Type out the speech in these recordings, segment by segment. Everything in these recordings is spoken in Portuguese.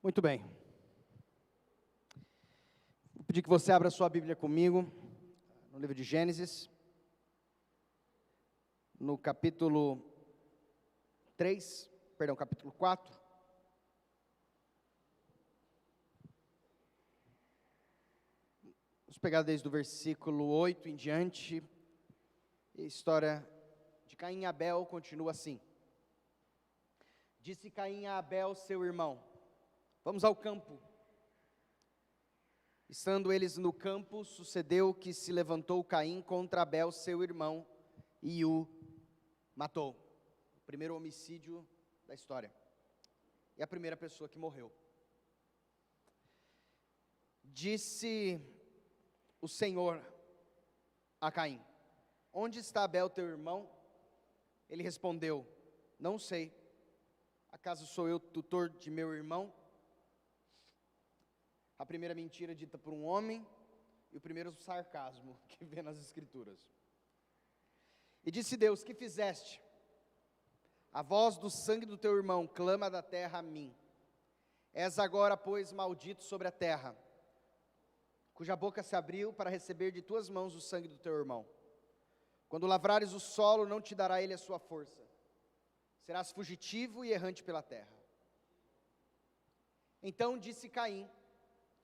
Muito bem. Vou pedir que você abra sua Bíblia comigo, no livro de Gênesis, no capítulo 4. Vamos pegar desde o versículo 8 em diante. A história de Caim e Abel continua assim. Disse Caim a Abel, seu irmão: vamos ao campo. Estando eles no campo, sucedeu que se levantou Caim contra Abel, seu irmão, e o matou. O primeiro homicídio da história. E a primeira pessoa que morreu. Disse o Senhor a Caim: onde está Abel, teu irmão? Ele respondeu: não sei. Acaso sou eu tutor de meu irmão? A primeira mentira dita por um homem e o primeiro sarcasmo que vê nas Escrituras. E disse Deus: que fizeste? A voz do sangue do teu irmão clama da terra a mim. És agora, pois, maldito sobre a terra, cuja boca se abriu para receber de tuas mãos o sangue do teu irmão. Quando lavrares o solo, não te dará ele a sua força. Serás fugitivo e errante pela terra. Então disse Caim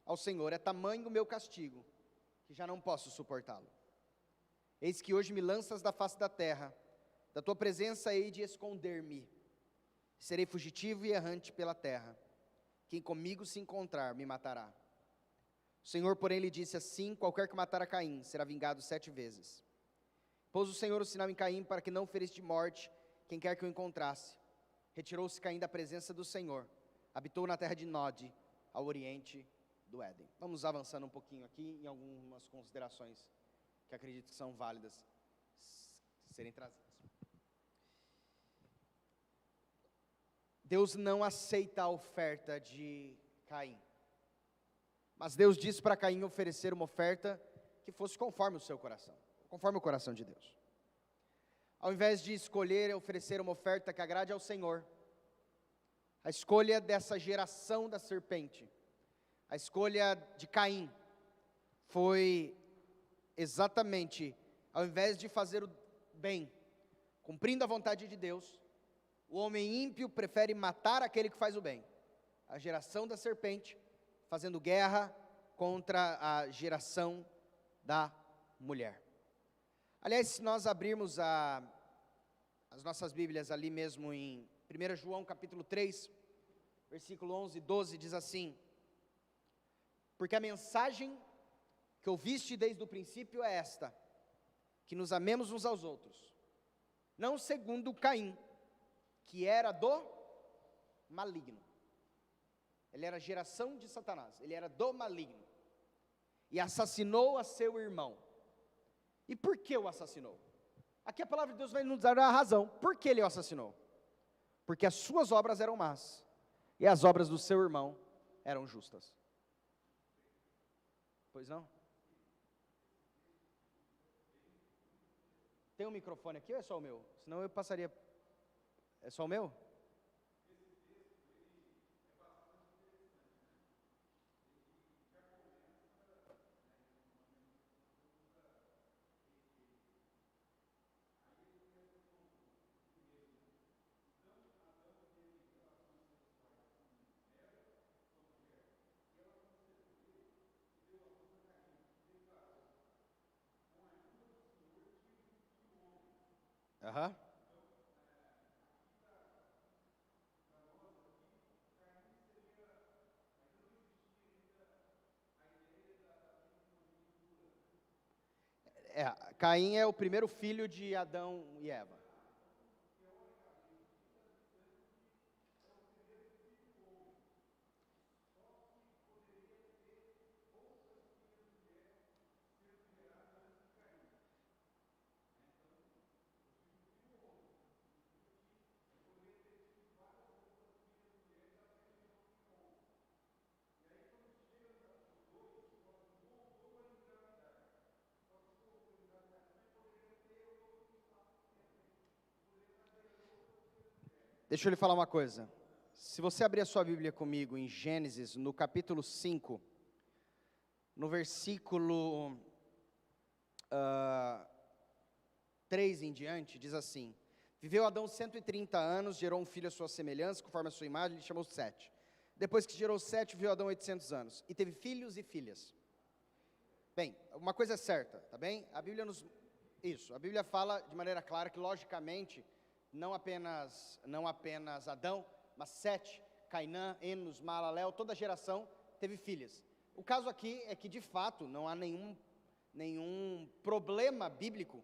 ao Senhor: é tamanho o meu castigo, que já não posso suportá-lo. Eis que hoje me lanças da face da terra, da tua presença hei de esconder-me. Serei fugitivo e errante pela terra. Quem comigo se encontrar, me matará. O Senhor, porém, lhe disse assim: qualquer que matar a Caim, será vingado 7 vezes. Pôs o Senhor o sinal em Caim, para que não ferisse de morte quem quer que o encontrasse. Retirou-se Caim da presença do Senhor, habitou na terra de Nod, ao oriente do Éden. Vamos avançando um pouquinho aqui, em algumas considerações que acredito que são válidas serem trazidas. Deus não aceita a oferta de Caim, mas Deus disse para Caim oferecer uma oferta que fosse conforme o seu coração, conforme o coração de Deus. Ao invés de escolher oferecer uma oferta que agrade ao Senhor, a escolha dessa geração da serpente, a escolha de Caim, foi exatamente, ao invés de fazer o bem, cumprindo a vontade de Deus, o homem ímpio prefere matar aquele que faz o bem. A geração da serpente, fazendo guerra contra a geração da mulher. Aliás, se nós abrirmos as nossas Bíblias ali mesmo em 1 João capítulo 3, versículo 11 e 12, diz assim: porque a mensagem que ouviste desde o princípio é esta, que nos amemos uns aos outros, não segundo Caim, que era do maligno. Ele era a geração de Satanás, ele era do maligno, e assassinou a seu irmão. E por que o assassinou? Aqui a palavra de Deus vai nos dar a razão. Por que ele o assassinou? Porque as suas obras eram más, e as obras do seu irmão eram justas. Pois não? Tem um microfone aqui ou é só o meu? Senão eu passaria... É só o meu? Aham. Caim é o primeiro filho de Adão e Eva. Deixa eu lhe falar uma coisa. Se você abrir a sua Bíblia comigo em Gênesis, no capítulo 5, no versículo 3 em diante, diz assim: Viveu Adão 130 anos, gerou um filho à sua semelhança, conforme a sua imagem, ele chamou Sete. Depois que gerou Sete, viveu Adão 800 anos, e teve filhos e filhas. Bem, uma coisa é certa, tá bem? A Bíblia fala de maneira clara que, logicamente, não apenas Adão, mas Sete, Cainã, Enos, Maalalel, toda a geração teve filhas. O caso aqui é que, de fato, não há nenhum problema bíblico.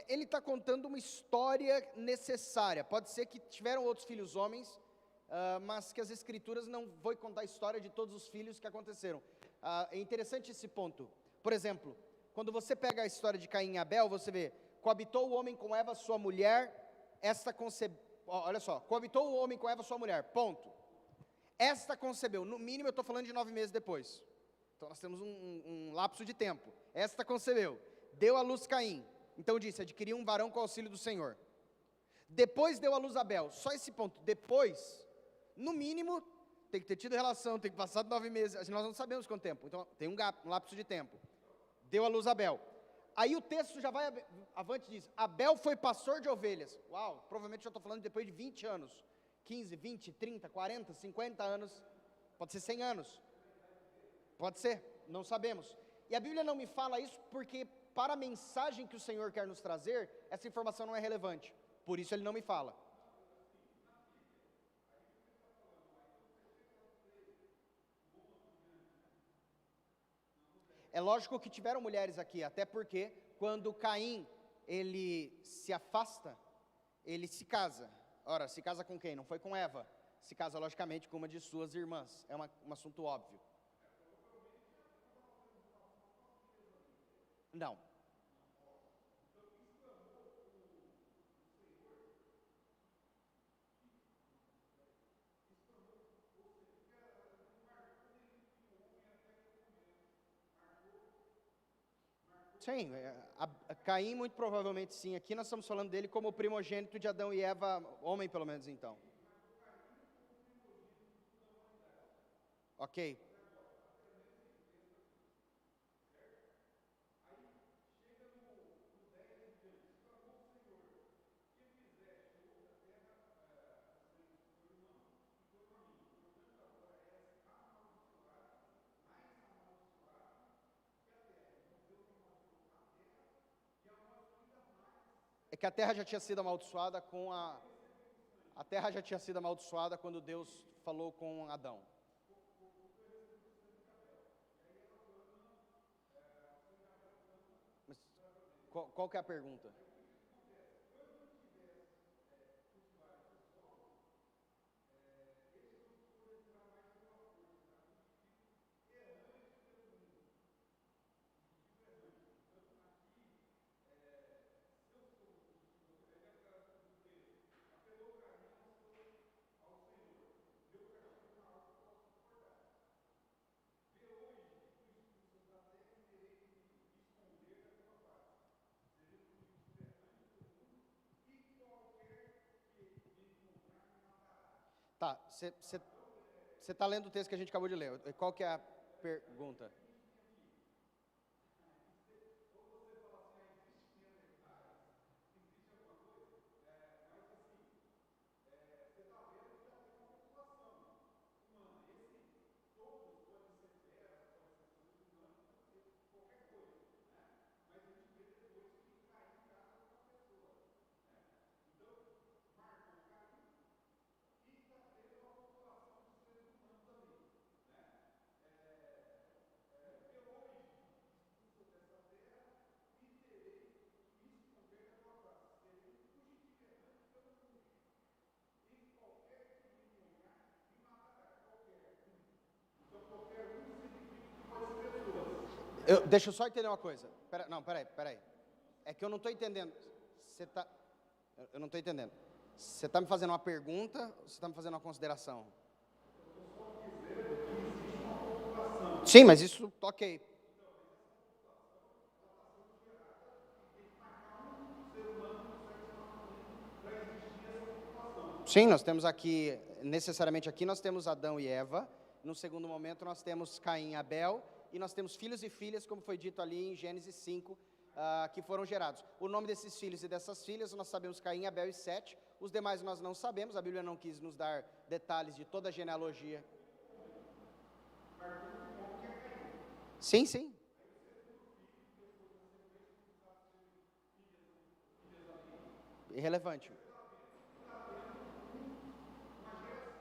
Ele está contando uma história necessária. Pode ser que tiveram outros filhos homens, mas que as Escrituras não vão contar a história de todos os filhos que aconteceram. É interessante esse ponto. Por exemplo, quando você pega a história de Caim e Abel, você vê: coabitou o homem com Eva, sua mulher, olha só, coabitou o homem com Eva, sua mulher, ponto. Esta concebeu, no mínimo eu estou falando de 9 meses depois. Então nós temos um lapso de tempo. Esta concebeu, deu à luz Caim. Então disse: adquiriu um varão com o auxílio do Senhor. Depois deu à luz Abel. Só esse ponto. Depois, no mínimo, tem que ter tido relação, tem que passar 9 meses. Nós não sabemos quanto tempo. Então tem um lapso de tempo. Deu à luz Abel. Aí o texto já vai avante e diz: Abel foi pastor de ovelhas. Uau, provavelmente já estou falando depois de 20 anos. 15, 20, 30, 40, 50 anos. Pode ser 100 anos. Pode ser, não sabemos. E a Bíblia não me fala isso porque, para a mensagem que o Senhor quer nos trazer, essa informação não é relevante. Por isso ele não me fala. É lógico que tiveram mulheres aqui, até porque quando Caim, ele se afasta, ele se casa. Ora, se casa com quem? Não foi com Eva. Se casa, logicamente, com uma de suas irmãs. É um assunto óbvio. Não. Sim, Caim muito provavelmente sim. Aqui nós estamos falando dele como o primogênito de Adão e Eva, homem pelo menos então. Ok. É que a terra já tinha sido amaldiçoada a terra já tinha sido amaldiçoada quando Deus falou com Adão. Mas qual que é a pergunta? Tá, você está lendo o texto que a gente acabou de ler. Qual que é a pergunta? Deixa eu só entender uma coisa. Peraí. É que eu não estou entendendo. Eu não estou entendendo. Você está me fazendo uma pergunta ou você está me fazendo uma consideração? Sim, mas isso, ok. Sim, nós temos aqui, necessariamente aqui, nós temos Adão e Eva. No segundo momento, nós temos Caim e Abel. E nós temos filhos e filhas, como foi dito ali em Gênesis 5, que foram gerados. O nome desses filhos e dessas filhas, nós sabemos Caim, Abel e Sete. Os demais nós não sabemos, a Bíblia não quis nos dar detalhes de toda a genealogia. Sim, sim. Irrelevante.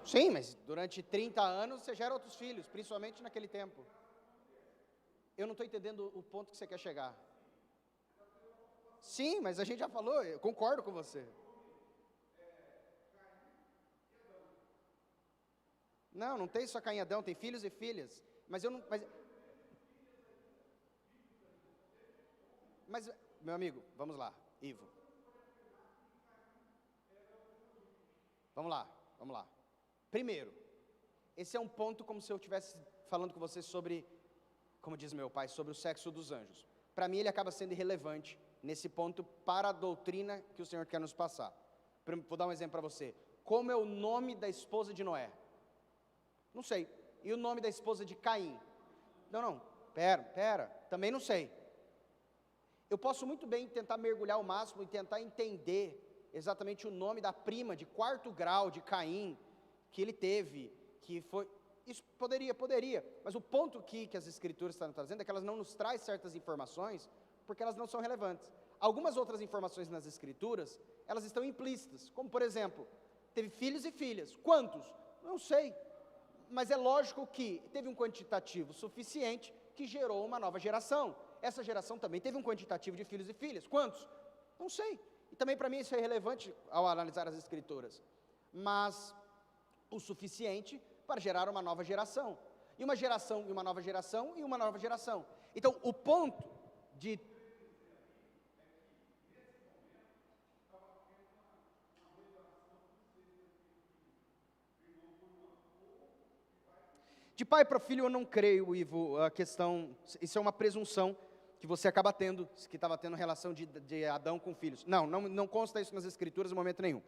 Sim, mas durante 30 anos você gera outros filhos, principalmente naquele tempo. Eu não estou entendendo o ponto que você quer chegar. Sim, mas a gente já falou, eu concordo com você. Não, não tem só Caim e Adão, tem filhos e filhas. Mas eu não. Mas, meu amigo, vamos lá, Ivo. Vamos lá. Primeiro, esse é um ponto como se eu estivesse falando com você sobre, como diz meu pai, sobre o sexo dos anjos. Para mim ele acaba sendo irrelevante nesse ponto para a doutrina que o Senhor quer nos passar. Vou dar um exemplo para você. Como é o nome da esposa de Noé? Não sei. E o nome da esposa de Caim? Não, pera, também não sei. Eu posso muito bem tentar mergulhar ao máximo e tentar entender exatamente o nome da prima de 4º grau de Caim, que ele teve, que foi, isso poderia, mas o ponto que as escrituras estão trazendo é que elas não nos trazem certas informações, porque elas não são relevantes. Algumas outras informações nas escrituras, elas estão implícitas, como por exemplo, teve filhos e filhas, quantos? Não sei, mas é lógico que teve um quantitativo suficiente que gerou uma nova geração. Essa geração também teve um quantitativo de filhos e filhas, quantos? Não sei, e também para mim isso é relevante ao analisar as escrituras, mas o suficiente para gerar uma nova geração, e uma geração, e uma nova geração, e uma nova geração. Então, o ponto de pai para filho eu não creio, Ivo, a questão, isso é uma presunção que você acaba tendo, que estava tendo relação de Adão com filhos. Não consta isso nas escrituras em momento nenhum.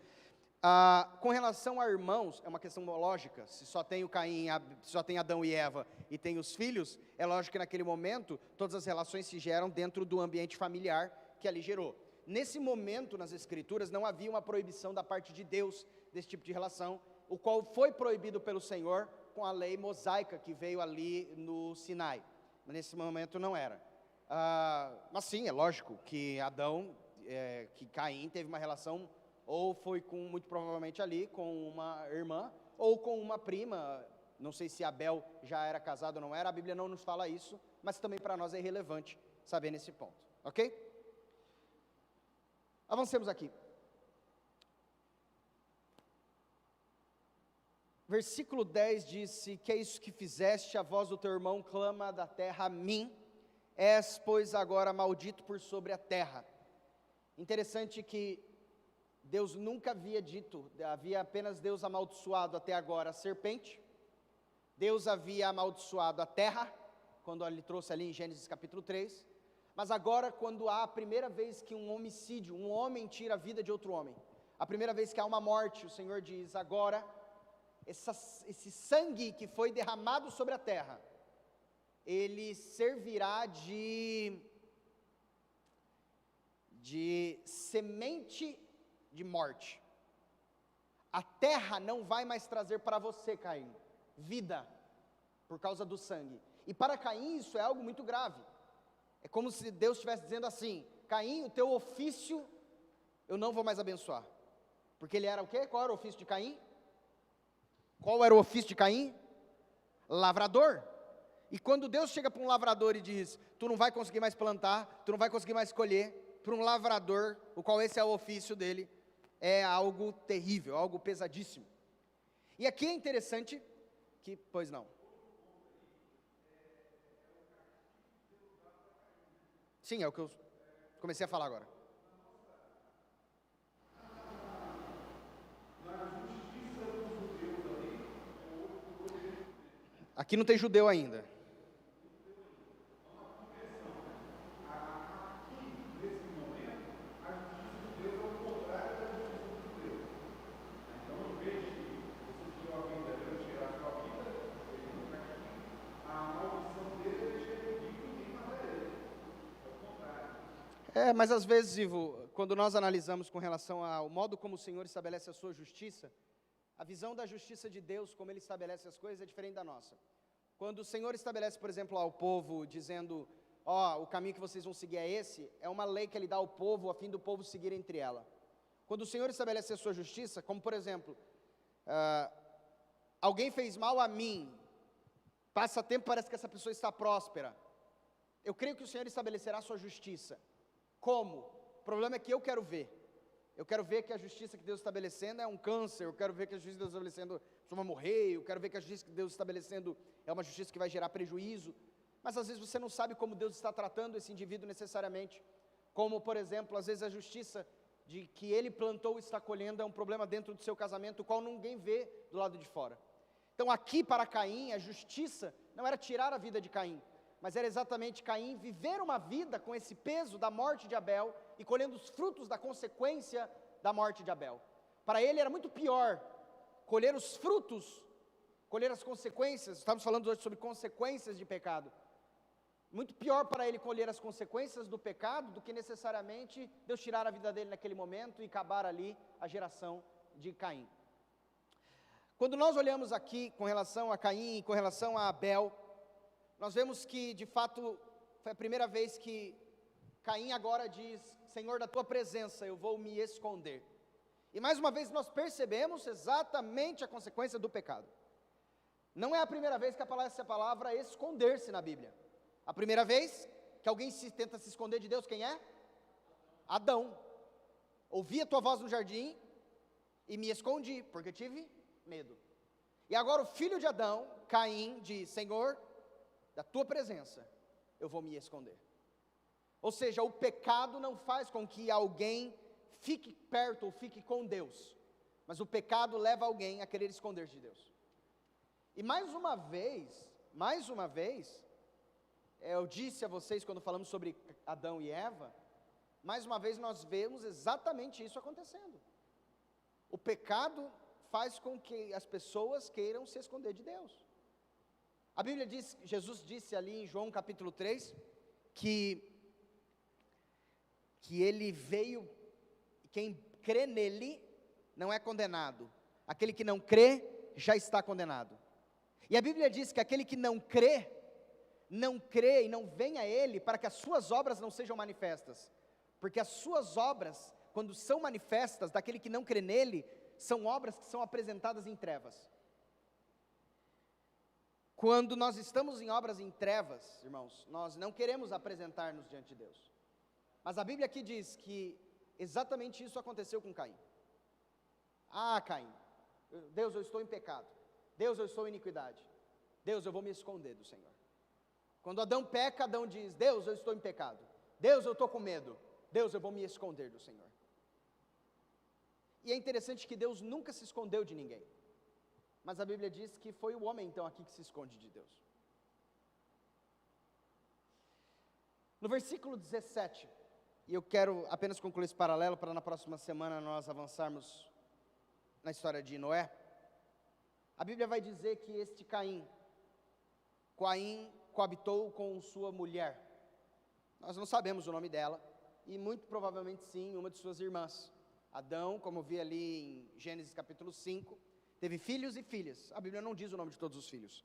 Com relação a irmãos, é uma questão lógica, se só tem o Caim, se só tem Adão e Eva e tem os filhos, é lógico que naquele momento, todas as relações se geram dentro do ambiente familiar que ali gerou. Nesse momento, nas escrituras, não havia uma proibição da parte de Deus desse tipo de relação, o qual foi proibido pelo Senhor com a lei mosaica que veio ali no Sinai. Nesse momento não era. Mas sim, é lógico que que Caim teve uma relação, ou foi muito provavelmente ali, com uma irmã, ou com uma prima, não sei se Abel já era casado ou não era, a Bíblia não nos fala isso, mas também para nós é irrelevante saber nesse ponto, ok? Avancemos aqui. Versículo 10 disse, que é isso que fizeste, a voz do teu irmão clama da terra a mim, és, pois, agora maldito por sobre a terra. Interessante que Deus nunca havia dito, havia apenas Deus amaldiçoado até agora a serpente, Deus havia amaldiçoado a terra, quando ele trouxe ali em Gênesis capítulo 3, mas agora quando há a primeira vez que um homicídio, um homem tira a vida de outro homem, a primeira vez que há uma morte, o Senhor diz, agora, esse sangue que foi derramado sobre a terra, ele servirá de semente de morte. A terra não vai mais trazer para você, Caim, vida, por causa do sangue. E para Caim isso é algo muito grave. É como se Deus estivesse dizendo assim, Caim, o teu ofício eu não vou mais abençoar. Porque ele era o quê? Qual era o ofício de Caim? Qual era o ofício de Caim? Lavrador. E quando Deus chega para um lavrador e diz, tu não vai conseguir mais plantar, tu não vai conseguir mais colher, para um lavrador, o qual esse é o ofício dele, é algo terrível, algo pesadíssimo. E aqui é interessante que, pois não. Sim, é o que eu comecei a falar agora. Aqui não tem judeu ainda. Mas às vezes, Ivo, quando nós analisamos com relação ao modo como o Senhor estabelece a sua justiça, a visão da justiça de Deus, como Ele estabelece as coisas, é diferente da nossa. Quando o Senhor estabelece, por exemplo, ao povo, dizendo, o caminho que vocês vão seguir é esse, é uma lei que Ele dá ao povo, a fim do povo seguir entre ela. Quando o Senhor estabelece a sua justiça, como por exemplo, alguém fez mal a mim, passa tempo, parece que essa pessoa está próspera, eu creio que o Senhor estabelecerá a sua justiça. Como? O problema é que eu quero ver que a justiça que Deus está estabelecendo é um câncer, eu quero ver que a justiça que Deus está estabelecendo, a pessoa vai morrer, eu quero ver que a justiça que Deus está estabelecendo é uma justiça que vai gerar prejuízo, mas às vezes você não sabe como Deus está tratando esse indivíduo necessariamente, como por exemplo, às vezes a justiça de que ele plantou e está colhendo é um problema dentro do seu casamento, o qual ninguém vê do lado de fora. Então aqui para Caim, a justiça não era tirar a vida de Caim, mas era exatamente Caim viver uma vida com esse peso da morte de Abel e colhendo os frutos da consequência da morte de Abel. Para ele era muito pior colher os frutos, colher as consequências, estamos falando hoje sobre consequências de pecado. Muito pior para ele colher as consequências do pecado do que necessariamente Deus tirar a vida dele naquele momento e acabar ali a geração de Caim. Quando nós olhamos aqui com relação a Caim e com relação a Abel, nós vemos que de fato foi a primeira vez que Caim agora diz, Senhor, da tua presença eu vou me esconder. E mais uma vez nós percebemos exatamente a consequência do pecado. Não é a primeira vez que aparece a palavra esconder-se na Bíblia. A primeira vez que alguém tenta se esconder de Deus, quem é? Adão. Ouvi a tua voz no jardim e me escondi, porque tive medo. E agora o filho de Adão, Caim, diz, Senhor, da tua presença eu vou me esconder. Ou seja, o pecado não faz com que alguém fique perto ou fique com Deus, mas o pecado leva alguém a querer esconder-se de Deus. E mais uma vez, eu disse a vocês quando falamos sobre Adão e Eva, mais uma vez nós vemos exatamente isso acontecendo. O pecado faz com que as pessoas queiram se esconder de Deus. A Bíblia diz, Jesus disse ali em João capítulo 3, que ele veio, quem crê nele não é condenado, aquele que não crê já está condenado. E a Bíblia diz que aquele que não crê e não vem a ele para que as suas obras não sejam manifestas, porque as suas obras, quando são manifestas daquele que não crê nele, são obras que são apresentadas em trevas. Quando nós estamos em obras em trevas, irmãos, nós não queremos apresentar-nos diante de Deus. Mas a Bíblia aqui diz que exatamente isso aconteceu com Caim. Caim, Deus, eu estou em pecado. Deus, eu estou em iniquidade. Deus, eu vou me esconder do Senhor. Quando Adão peca, Adão diz, Deus, eu estou em pecado. Deus, eu estou com medo. Deus, eu vou me esconder do Senhor. E é interessante que Deus nunca se escondeu de ninguém. Mas a Bíblia diz que foi o homem então aqui que se esconde de Deus. No versículo 17, e eu quero apenas concluir esse paralelo para na próxima semana nós avançarmos na história de Noé. A Bíblia vai dizer que este Caim coabitou com sua mulher. Nós não sabemos o nome dela, e muito provavelmente sim, uma de suas irmãs. Adão, como vi ali em Gênesis capítulo 5, teve filhos e filhas. A Bíblia não diz o nome de todos os filhos.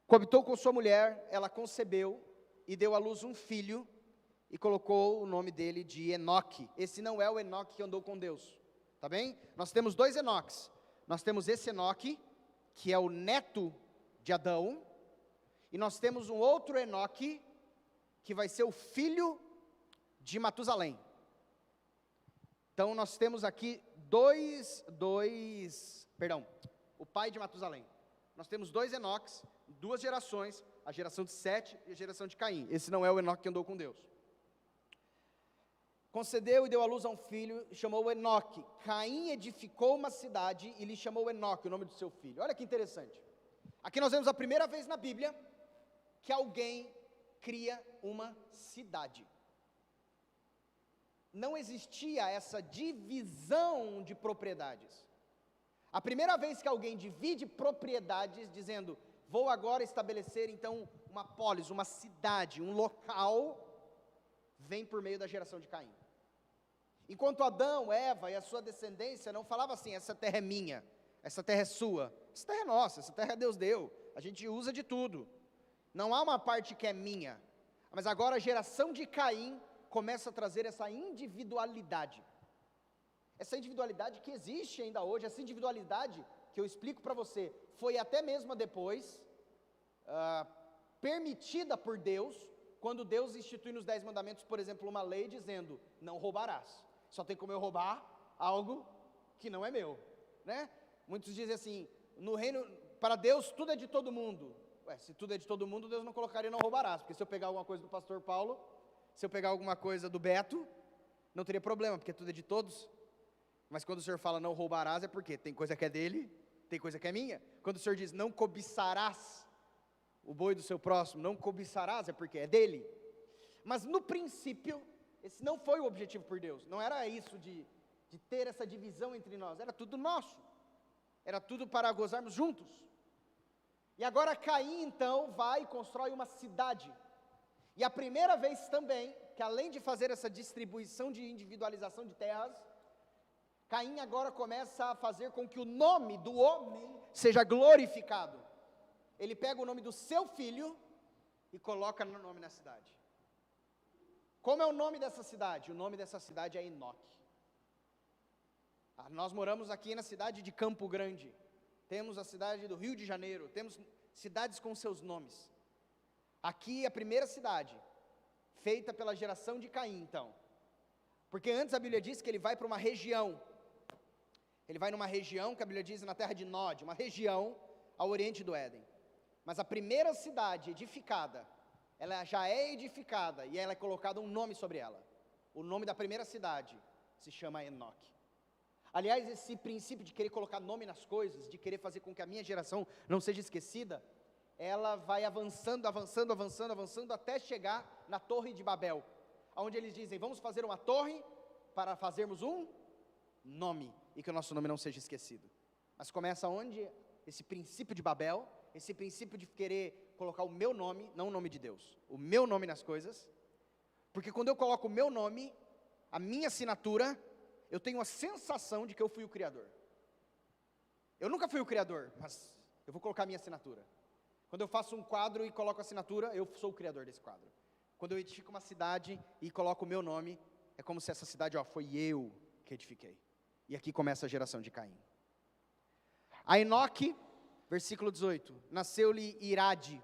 Coabitou com sua mulher, ela concebeu e deu à luz um filho, e colocou o nome dele de Enoque. Esse não é o Enoque que andou com Deus, tá bem? Nós temos dois Enoques. Nós temos esse Enoque, que é o neto de Adão, e nós temos um outro Enoque, que vai ser o filho de Matusalém. Então nós temos aqui o pai de Matusalém. Nós temos dois Enoques, duas gerações, a geração de Sete e a geração de Caim. Esse não é o Enoque que andou com Deus. Concedeu e deu à luz a um filho, e chamou-o Enoque. Caim edificou uma cidade e lhe chamou Enoque, o nome do seu filho. Olha que interessante. Aqui nós vemos a primeira vez na Bíblia que alguém cria uma cidade. Não existia essa divisão de propriedades. A primeira vez que alguém divide propriedades, dizendo, vou agora estabelecer então uma polis, uma cidade, um local, vem por meio da geração de Caim. Enquanto Adão, Eva e a sua descendência não falavam assim, essa terra é minha, essa terra é sua, essa terra é nossa, essa terra Deus deu, a gente usa de tudo. Não há uma parte que é minha. Mas agora a geração de Caim começa a trazer essa individualidade. Essa individualidade que existe ainda hoje, essa individualidade que eu explico para você, foi até mesmo depois permitida por Deus, quando Deus institui nos 10 mandamentos, por exemplo, uma lei dizendo, não roubarás. Só tem como eu roubar algo que não é meu, né? Muitos dizem assim, no reino, para Deus tudo é de todo mundo. Ué, se tudo é de todo mundo, Deus não colocaria não roubarás, porque se eu pegar alguma coisa do pastor Paulo, se eu pegar alguma coisa do Beto, não teria problema, porque tudo é de todos. Mas quando o Senhor fala não roubarás, é porque tem coisa que é dele, tem coisa que é minha. Quando o Senhor diz não cobiçarás o boi do seu próximo, não cobiçarás, é porque é dele. Mas no princípio, esse não foi o objetivo por Deus, não era isso de ter essa divisão entre nós, era tudo nosso, era tudo para gozarmos juntos. E agora Caim então vai e constrói uma cidade, e a primeira vez também, que além de fazer essa distribuição de individualização de terras, Caim agora começa a fazer com que o nome do homem seja glorificado. Ele pega o nome do seu filho e coloca no nome na cidade. Como é o nome dessa cidade? O nome dessa cidade é Enoque. Nós moramos aqui na cidade de Campo Grande, temos a cidade do Rio de Janeiro, temos cidades com seus nomes. Aqui a primeira cidade, feita pela geração de Caim então, porque antes a Bíblia diz que ele vai para uma região, ele vai numa região que a Bíblia diz na terra de Nod, uma região ao oriente do Éden. Mas a primeira cidade edificada, ela já é edificada e ela é colocado um nome sobre ela. O nome da primeira cidade se chama Enoque. Aliás, esse princípio de querer colocar nome nas coisas, de querer fazer com que a minha geração não seja esquecida, ela vai avançando, avançando, avançando, avançando, até chegar na Torre de Babel, onde eles dizem, vamos fazer uma torre para fazermos um nome, e que o nosso nome não seja esquecido. Mas começa onde? Esse princípio de Babel, esse princípio de querer colocar o meu nome, não o nome de Deus, o meu nome nas coisas, porque quando eu coloco o meu nome, a minha assinatura, eu tenho a sensação de que eu fui o Criador. Eu nunca fui o Criador, mas eu vou colocar a minha assinatura. Quando eu faço um quadro e coloco a assinatura, eu sou o Criador desse quadro. Quando eu edifico uma cidade e coloco o meu nome, é como se essa cidade, foi eu que edifiquei. E aqui começa a geração de Caim. A Enoque, versículo 18, nasceu-lhe Irade.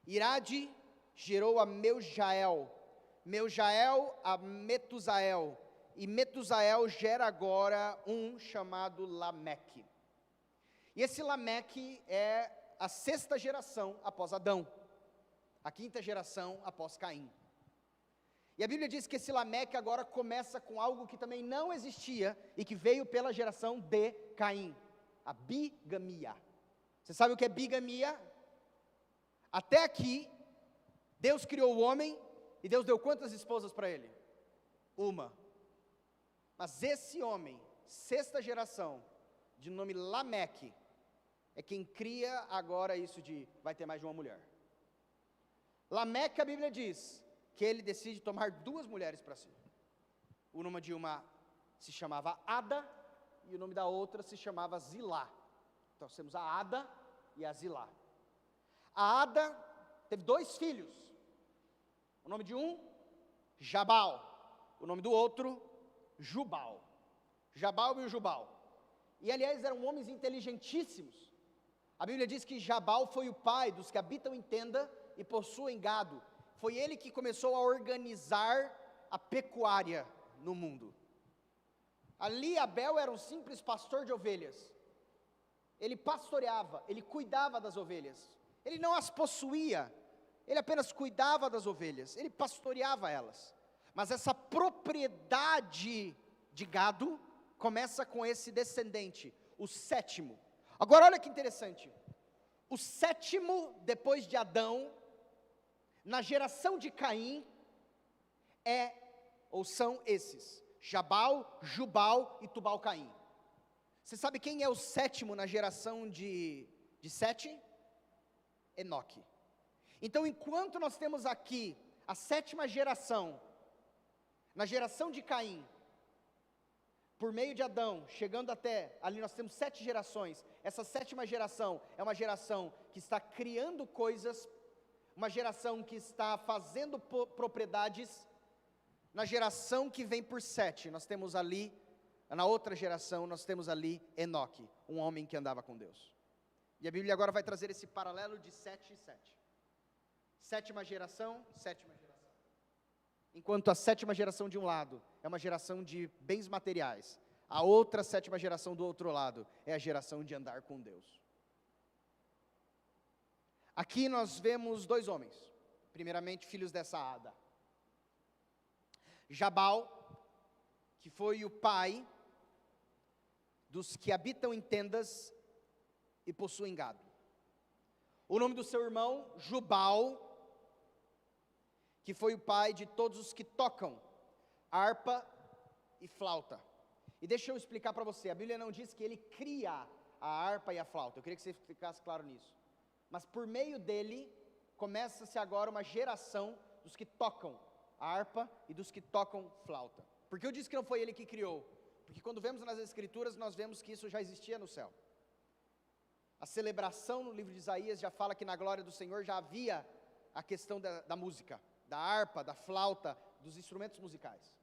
Irade gerou a Meujael, Meujael a Metusael, e Metusael gera agora um chamado Lameque. E esse Lameque é a 6ª geração após Adão, a 5ª geração após Caim. E a Bíblia diz que esse Lameque agora começa com algo que também não existia e que veio pela geração de Caim, a bigamia. Você sabe o que é bigamia? Até aqui, Deus criou o homem e Deus deu quantas esposas para ele? Uma. Mas esse homem, 6ª geração, de nome Lameque, é quem cria agora isso de vai ter mais de uma mulher. Lameque, a Bíblia diz que ele decide tomar 2 mulheres para si. O nome de uma se chamava Ada e o nome da outra se chamava Zilá. Então nós temos a Ada e a Zilá. A Ada teve 2 filhos. O nome de um, Jabal. O nome do outro, Jubal. Jabal e o Jubal. E aliás eram homens inteligentíssimos. A Bíblia diz que Jabal foi o pai dos que habitam em tenda e possuem gado. Foi ele que começou a organizar a pecuária no mundo. Ali Abel era um simples pastor de ovelhas. Ele pastoreava, ele cuidava das ovelhas. Ele não as possuía, ele apenas cuidava das ovelhas, ele pastoreava elas. Mas essa propriedade de gado começa com esse descendente, o 7º. Agora olha que interessante, o 7º depois de Adão, na geração de Caim, são esses, Jabal, Jubal e Tubal-Caim. Você sabe quem é o 7º na geração de Sete? Enoque. Então enquanto nós temos aqui a 7ª geração, Na geração de Caim, por meio de Adão, chegando até, ali nós temos 7 gerações. Essa 7ª geração é uma geração que está criando coisas, uma geração que está fazendo propriedades. Na geração que vem por 7, nós temos ali, na outra geração, nós temos ali Enoque, um homem que andava com Deus. E a Bíblia agora vai trazer esse paralelo de 7 e 7. 7ª geração, 7ª geração. Enquanto a 7ª geração de um lado é uma geração de bens materiais, a outra 7ª geração do outro lado é a geração de andar com Deus. Aqui nós vemos 2 homens, primeiramente filhos dessa Ada. Jabal, que foi o pai dos que habitam em tendas e possuem gado. O nome do seu irmão, Jubal, que foi o pai de todos os que tocam harpa e flauta. E deixa eu explicar para você, a Bíblia não diz que ele cria a harpa e a flauta, eu queria que você ficasse claro nisso. Mas por meio dele, começa-se agora uma geração dos que tocam a harpa e dos que tocam flauta. Porque eu disse que não foi ele que criou, porque quando vemos nas escrituras, nós vemos que isso já existia no céu. A celebração no livro de Isaías já fala que na glória do Senhor já havia a questão da música, da harpa, da flauta, dos instrumentos musicais.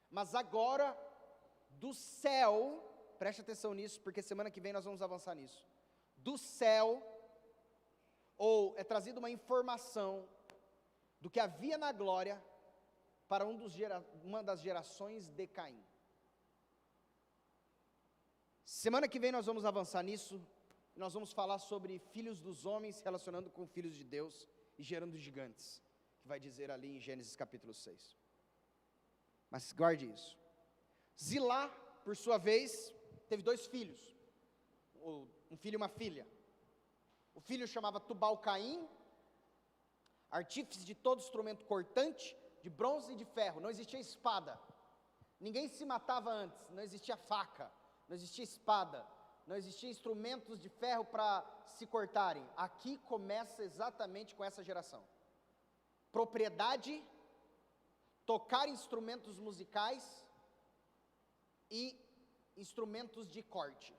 Mas agora, do céu, preste atenção nisso, porque semana que vem nós vamos avançar nisso. Do céu, ou é trazida uma informação do que havia na glória para uma das gerações de Caim. Semana que vem nós vamos avançar nisso, nós vamos falar sobre filhos dos homens se relacionando com filhos de Deus e gerando gigantes, que vai dizer ali em Gênesis capítulo 6. Mas guarde isso. Zilá, por sua vez, teve 2 filhos, um filho e uma filha. O filho chamava Tubal-Caim, artífice de todo instrumento cortante, de bronze e de ferro. Não existia espada, ninguém se matava antes, não existia faca, não existia espada, não existia instrumentos de ferro para se cortarem. Aqui começa exatamente com essa geração. Propriedade, tocar instrumentos musicais e instrumentos de corte.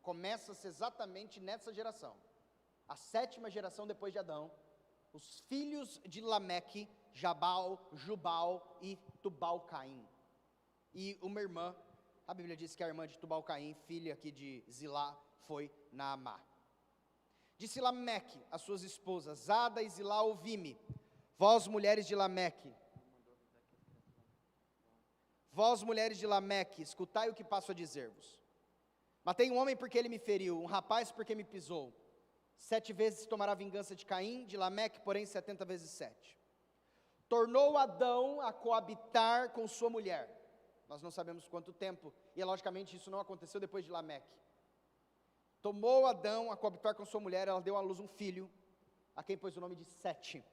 Começa-se exatamente nessa geração. A 7ª geração depois de Adão, os filhos de Lameque, Jabal, Jubal e Tubal-Caim. E uma irmã, a Bíblia diz que a irmã de Tubal-Caim, filha aqui de Zilá, foi Naamá. Disse Lameque às suas esposas, Ada e Zilá, ouvi-me, vós mulheres de Lameque. Vós mulheres de Lameque, escutai o que passo a dizer-vos. Matei um homem porque ele me feriu, um rapaz porque me pisou. 7 vezes tomará vingança de Caim, de Lameque, porém 70 vezes 7. Tornou Adão a coabitar com sua mulher. Nós não sabemos quanto tempo, e logicamente isso não aconteceu depois de Lameque. Tomou Adão a coabitar com sua mulher, ela deu à luz um filho, a quem pôs o nome de Sete.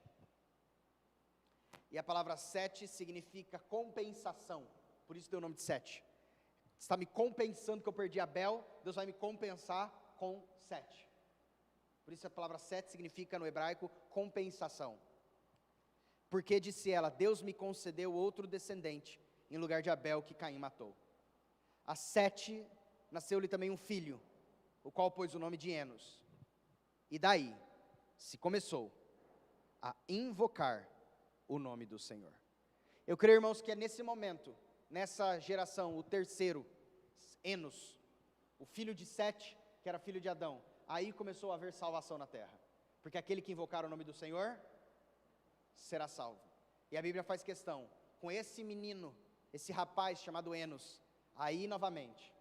E a palavra Sete significa compensação, por isso deu o nome de Sete. Está me compensando que eu perdi Abel, Deus vai me compensar com Sete. Por isso a palavra Sete significa no hebraico compensação. Porque disse ela, Deus me concedeu outro descendente, em lugar de Abel que Caim matou. A Sete nasceu-lhe também um filho, o qual pôs o nome de Enos. E daí se começou a invocar o nome do Senhor. Eu creio, irmãos, que é nesse momento, nessa geração, o terceiro, Enos, o filho de Sete, que era filho de Adão, aí começou a haver salvação na terra, porque aquele que invocar o nome do Senhor, será salvo. E a Bíblia faz questão, com esse menino, esse rapaz chamado Enos, aí novamente,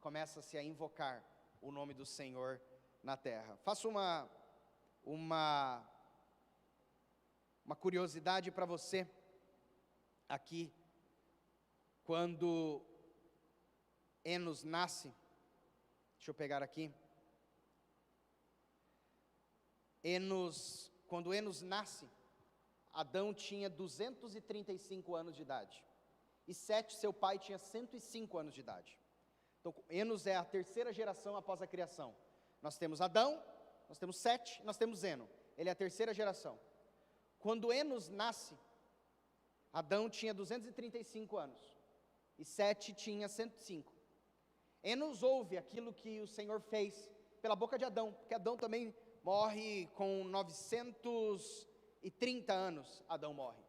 começa-se a invocar o nome do Senhor na terra. Faço uma curiosidade para você, aqui, quando Enos nasce, deixa eu pegar aqui, quando Enos nasce, Adão tinha 235 anos de idade, e Sete, seu pai, tinha 105 anos de idade. Então, Enos é a terceira geração após a criação. Nós temos Adão, nós temos Sete, nós temos Eno. Ele é a terceira geração. Quando Enos nasce, Adão tinha 235 anos, e Sete tinha 105. Enos ouve aquilo que o Senhor fez pela boca de Adão, porque Adão também morre com 930 anos, Adão morre.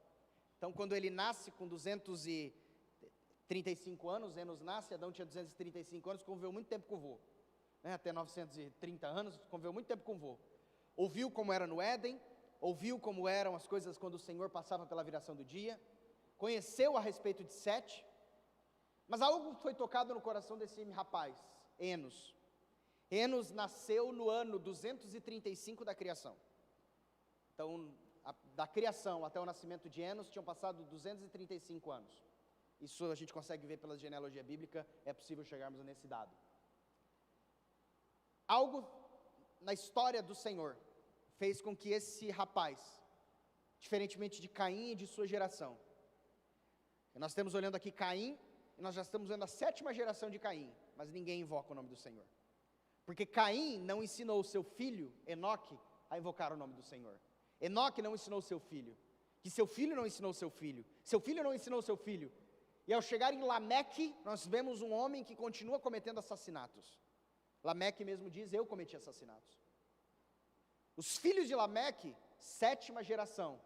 Então, quando ele nasce com 235 anos, Enos nasce, Adão tinha 235 anos, conviveu muito tempo com o vô, né? Até 930 anos, conviveu muito tempo com o vô. Ouviu como era no Éden, ouviu como eram as coisas quando o Senhor passava pela viração do dia, conheceu a respeito de Sete, mas algo foi tocado no coração desse rapaz, Enos. Enos nasceu no ano 235 da criação. Então, da criação até o nascimento de Enos, tinham passado 235 anos. Isso a gente consegue ver pela genealogia bíblica, é possível chegarmos nesse dado. Algo na história do Senhor fez com que esse rapaz, diferentemente de Caim e de sua geração, nós estamos olhando aqui Caim, e nós já estamos vendo a 7ª geração de Caim, mas ninguém invoca o nome do Senhor. Porque Caim não ensinou o seu filho, Enoque, a invocar o nome do Senhor. Enoque não ensinou o seu filho, que seu filho não ensinou o seu filho não ensinou o seu filho. E ao chegar em Lameque, nós vemos um homem que continua cometendo assassinatos. Lameque mesmo diz, eu cometi assassinatos. Os filhos de Lameque, 7ª geração,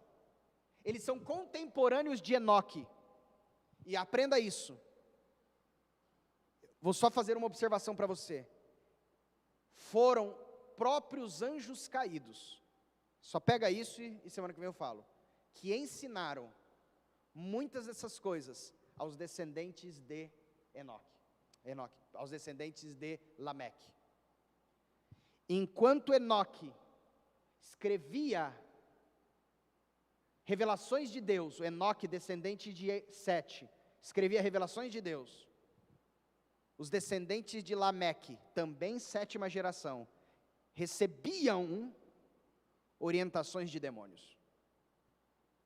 eles são contemporâneos de Enoque. E aprenda isso. Vou só fazer uma observação para você. Foram próprios anjos caídos, só pega isso e semana que vem eu falo, que ensinaram muitas dessas coisas aos descendentes de Enoque, aos descendentes de Lameque. Enquanto Enoque escrevia revelações de Deus, o Enoque, descendente de Sete, escrevia revelações de Deus, os descendentes de Lameque, também 7ª geração, recebiam orientações de demônios.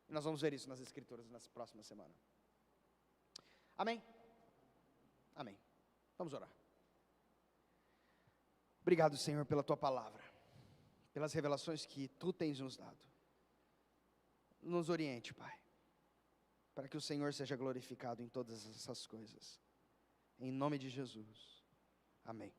E nós vamos ver isso nas Escrituras nas próximas semanas. Amém? Amém. Vamos orar. Obrigado, Senhor, pela Tua palavra, pelas revelações que Tu tens nos dado. Nos oriente, Pai, para que o Senhor seja glorificado em todas essas coisas. Em nome de Jesus. Amém.